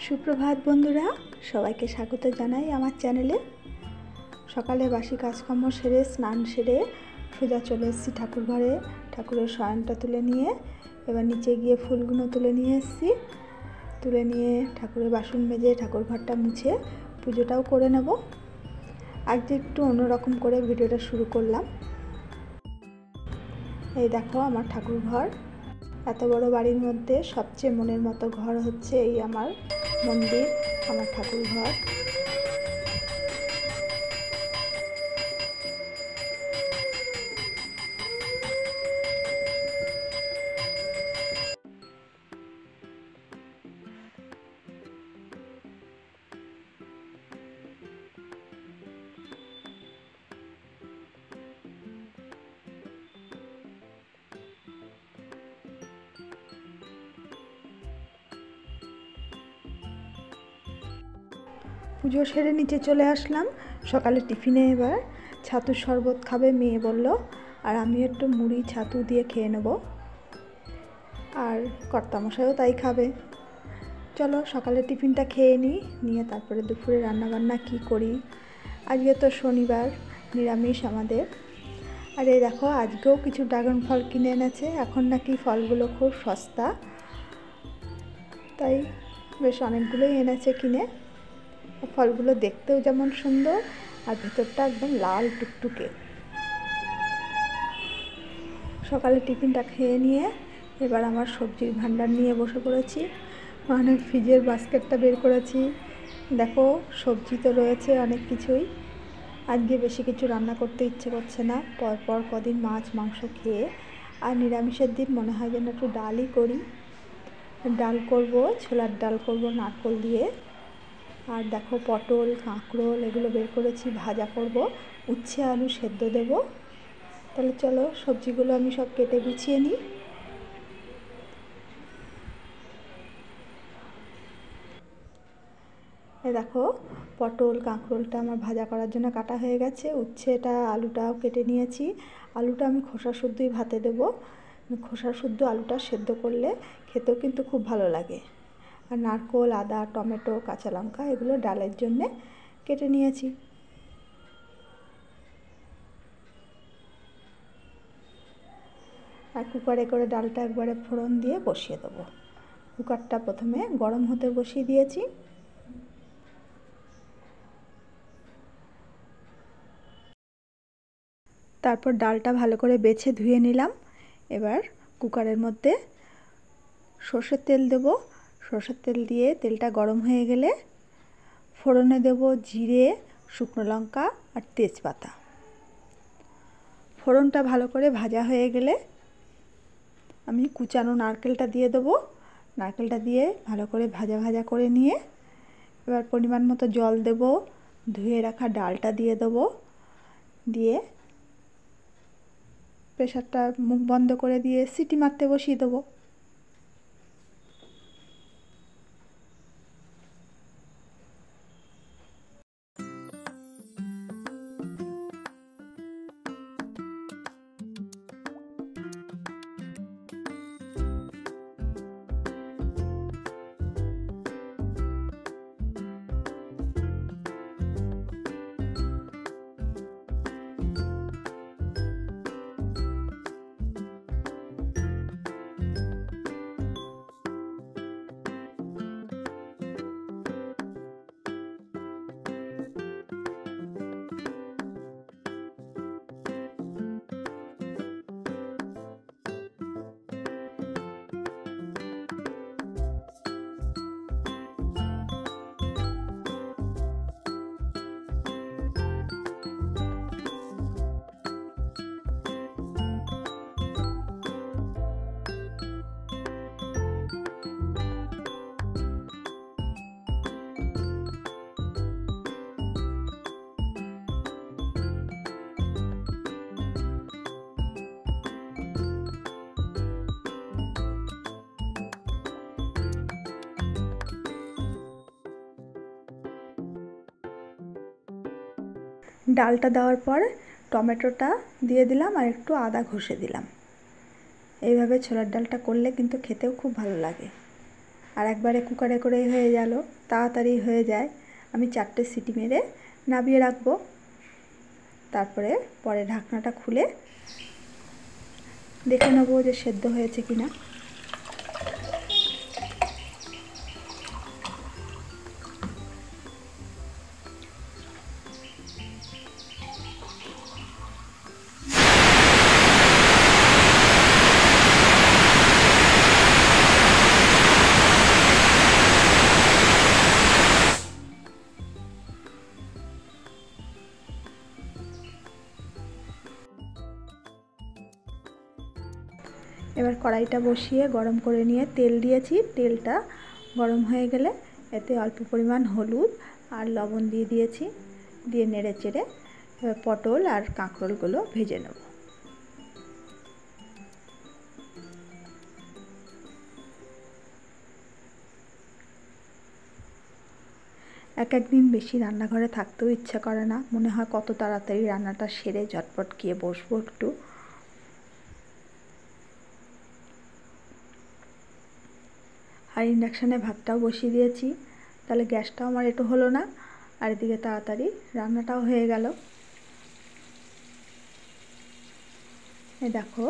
সুপ্রভাত বন্ধুরা, সবাইকে স্বাগত জানাই আমার চ্যানেলে। সকালে বাসি কাজকর্ম সেরে স্নান সেরে সোজা চলে এসেছি ঠাকুর ঘরে। ঠাকুরের শয়নটা তুলে নিয়ে এবার নিচে গিয়ে ফুলগুলো তুলে নিয়ে এসেছি। তুলে নিয়ে ঠাকুরের বাসন মেজে ঠাকুর ঘরটা মুছে পুজোটাও করে নেব। আজকে একটু অন্যরকম করে ভিডিওটা শুরু করলাম। এই দেখো আমার ঠাকুর ঘর। এত বড় বাড়ির মধ্যে সবচেয়ে মনের মতো ঘর হচ্ছে এই আমার মন্দির, আমার ঠাকুর ঘর। পুজো সেরে নিচে চলে আসলাম। সকালে টিফিনে এবার ছাতুর শরবত খাবে মেয়ে বলল, আর আমি একটু মুড়ি ছাতু দিয়ে খেয়ে নেব, আর কর্তামশাইও তাই খাবে। চলো সকালে টিফিনটা খেয়ে নিয়ে তারপরে দুপুরে রান্নাবান্না কি করি। আজকে তো শনিবার, নিরামিষ আমাদের। আর এই দেখো আজকেও কিছু ড্রাগন ফল কিনে এনেছে। এখন নাকি ফলগুলো খুব সস্তা, তাই বেশ অনেকগুলোই এনেছে কিনে। ফলগুলো দেখতেও যেমন সুন্দর আর ভেতরটা একদম লাল টুকটুকে। সকালে টিফিনটা খেয়ে নিয়ে এবার আমার সবজির ভান্ডার নিয়ে বসে পড়েছি। অনেক ফ্রিজের বাস্কেটটা বের করেছি। দেখো সবজি তো রয়েছে অনেক কিছুই। আজকে বেশি কিছু রান্না করতে ইচ্ছে করছে না, পরপর কদিন মাছ মাংস খেয়ে। আর নিরামিষের দিন মনে হয় যেন একটু ডালই করি। ডাল করব, ছোলার ডাল করব নারকেল দিয়ে। আর দেখো পটল কাঁকরোল এগুলো বের করেছি, ভাজা করব। উচ্ছে আলু সেদ্ধ দেব। তাহলে চলো সবজিগুলো আমি সব কেটে গুছিয়ে নিই। এই দেখো পটল কাঁকরোলটা আমার ভাজা করার জন্য কাটা হয়ে গেছে। উচ্ছেটা আলুটাও কেটে নিয়েছি। আলুটা আমি খোসা শুদ্ধই ভাতে দেব। খোসা শুদ্ধ আলুটা সেদ্ধ করলে খেতেও কিন্তু খুব ভালো লাগে। আর নারকেল আদা টমেটো কাঁচা লঙ্কা এগুলো ডালের জন্যে কেটে নিয়েছি। আর কুকারে করে ডালটা একবারে ফোড়ন দিয়ে বসিয়ে দেবো। কুকারটা প্রথমে গরম হতে বসিয়ে দিয়েছি। তারপর ডালটা ভালো করে বেছে ধুয়ে নিলাম। এবার কুকারের মধ্যে সর্ষের তেল দেব। সর্ষের তেল দিয়ে তেলটা গরম হয়ে গেলে ফোড়নে দেব জিরে শুকনো লঙ্কা আর তেজপাতা। ফোড়নটা ভালো করে ভাজা হয়ে গেলে আমি কুচানো নারকেলটা দিয়ে দেবো। নারকেলটা দিয়ে ভালো করে ভাজা ভাজা করে নিয়ে এবার পরিমাণ মতো জল দেব। ধুয়ে রাখা ডালটা দিয়ে দেবো। দিয়ে প্রেসারটা মুখ বন্ধ করে দিয়ে সিটি মারতে বসিয়ে দেবো। ডালটা দেওয়ার পর টমেটোটা দিয়ে দিলাম আর একটু আদা ঘষে দিলাম। এইভাবে ছোলার ডালটা করলে কিন্তু খেতেও খুব ভালো লাগে। আর একবারে কুকারে করেই হয়ে গেল, তাড়াতাড়ি হয়ে যায়। আমি 4টে সিটি মেরে নামিয়ে রাখবো। তারপরে পরে ঢাকনাটা খুলে দেখে নেবো যে সেদ্ধ হয়েছে কিনা। এবার কড়াইটা বসিয়ে গরম করে নিয়ে তেল দিয়েছি। তেলটা গরম হয়ে গেলে এতে অল্প পরিমাণ হলুদ আর লবণ দিয়ে দিয়েছি। দিয়ে নেড়ে চেড়ে পটল আর কাঁকরোলগুলো ভেজে নেব। একদিন বেশি রান্নাঘরে থাকতেও ইচ্ছা করে না, মনে হয় কত তাড়াতাড়ি রান্নাটা সেরে ঝটপট গিয়ে বসবো একটু। আর ইন্ডাকশানে ভাতটাও বসিয়ে দিয়েছি, তাহলে গ্যাসটাও আমার একটু হলো না, আর এদিকে তাড়াতাড়ি রান্নাটাও হয়ে গেল। এই দেখো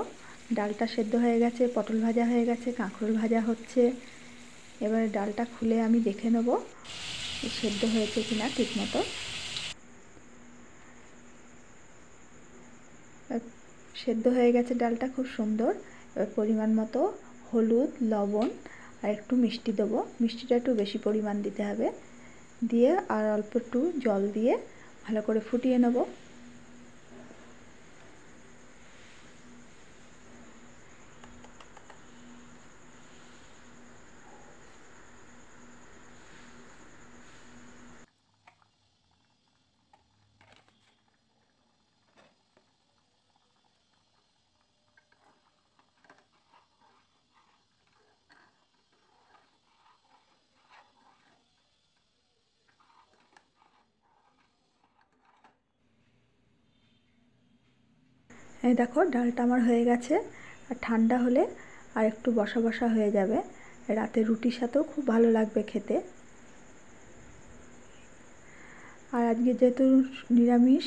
ডালটা সেদ্ধ হয়ে গেছে, পটল ভাজা হয়ে গেছে, কাঁকরোল ভাজা হচ্ছে। এবারে ডালটা খুলে আমি দেখে নেব সেদ্ধ হয়েছে কিনা ঠিক মতো। সেদ্ধ হয়ে গেছে ডালটা খুব সুন্দর। এবার পরিমাণ মতো হলুদ, লবণ আর একটু মিষ্টি দেবো। মিষ্টিটা একটু বেশি পরিমাণ দিতে হবে। দিয়ে আর অল্প একটু জল দিয়ে ভালো করে ফুটিয়ে নেব। এই দেখো ডালটা আমার হয়ে গেছে। আর ঠান্ডা হলে আর একটু বসা বসা হয়ে যাবে, রাতে রুটির সাথেও খুব ভালো লাগবে খেতে। আর আজকে যেহেতু নিরামিষ,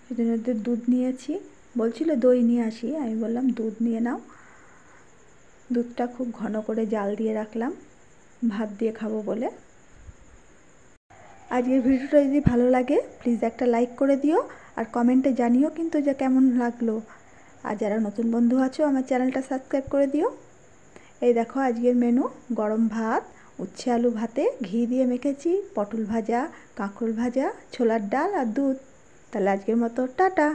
সেজন্য দুধ নিয়েছি। বলছিল দই নিয়ে আসি, আমি বললাম দুধ নিয়ে নাও। দুধটা খুব ঘন করে জাল দিয়ে রাখলাম ভাত দিয়ে খাবো বলে। আজকের ভিডিওটা যদি ভালো লাগে প্লিজ একটা লাইক করে দিও, আর কমেন্টে জানিও কিন্তু যে কেমন লাগলো। আর যারা নতুন বন্ধু আছো আমার চ্যানেলটা সাবস্ক্রাইব করে দিও। এই দেখো আজকের মেনু: গরম ভাত, উচ্ছে আলু ভাতে ঘি দিয়ে মেখেছি, পটল ভাজা, কাঁকরোল ভাজা, ছোলার ডাল আর দুধ। তাহলে আজকের মতো টাটা।